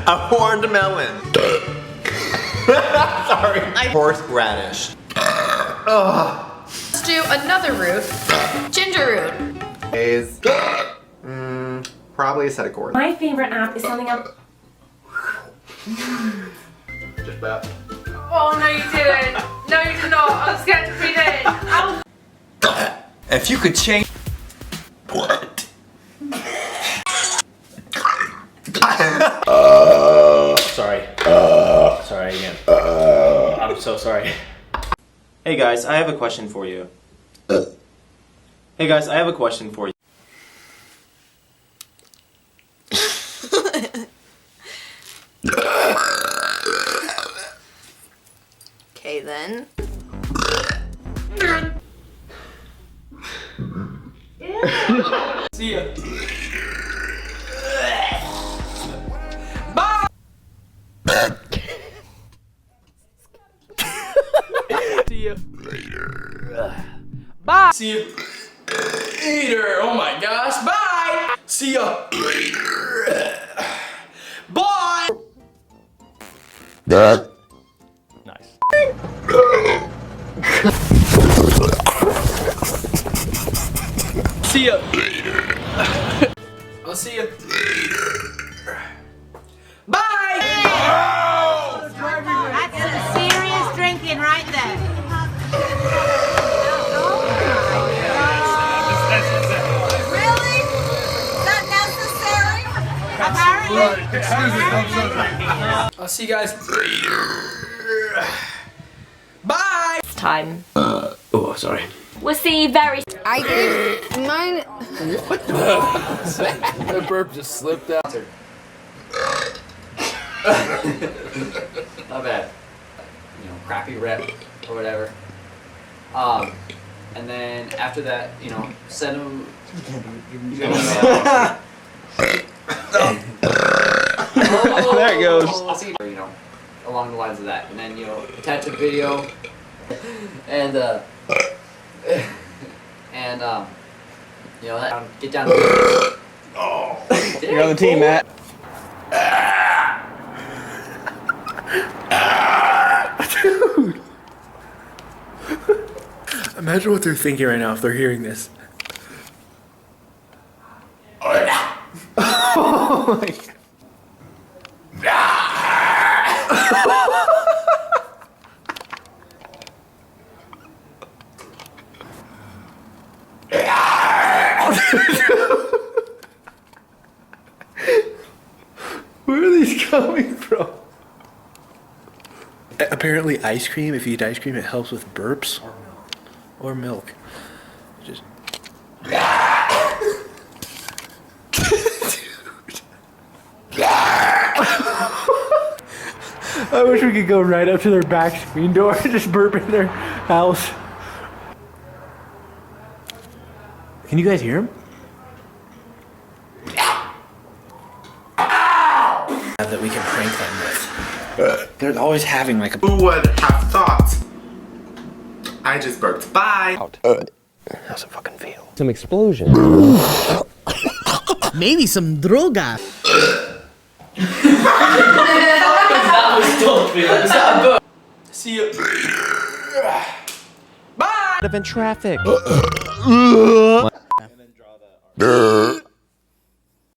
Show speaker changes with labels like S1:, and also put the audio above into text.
S1: A horned melon. Sorry. Horseradish.
S2: Let's do another root. Ginger root.
S1: Is probably a set of chords.
S3: My favorite app is something else.
S1: Just that.
S2: Oh, no you didn't. No you did not. I was scared to breathe in. Ow.
S1: If you could change. What?
S4: Sorry. Sorry again. I'm so sorry. Hey guys, I have a question for you. Hey guys, I have a question for you.
S2: Okay then.
S4: See ya.
S5: Bye. See ya later. Bye. See ya later. Oh my gosh. Bye. See ya later. Bye.
S4: Nice.
S5: See ya later. I'll see ya later. Bye.
S6: That's some serious drinking right there. Really? Is that necessary? Apparently.
S5: I'll see you guys later. Bye.
S3: It's time.
S4: Oh, sorry.
S3: We'll see you very.
S7: I think mine.
S5: The burp just slipped out.
S8: Not bad. You know, crappy rep or whatever. And then after that, you know, send them.
S4: There it goes.
S8: You know, along the lines of that, and then you know, attach a video, and you know, get down.
S4: You're on the team, Matt.
S5: Dude. Imagine what they're thinking right now if they're hearing this. Oh my God. Where are these coming from? Apparently ice cream, if you eat ice cream, it helps with burps. Or milk. Just... I wish we could go right up to their back screen door and just burp in their house. Can you guys hear him? That we can prank them with. They're always having like a...
S1: Who would have thought? I just burped. Bye.
S5: How's it fucking feel?
S9: Some explosion. Maybe some droga.
S5: See you later. Bye.
S9: I've been traffic.
S4: And then draw that.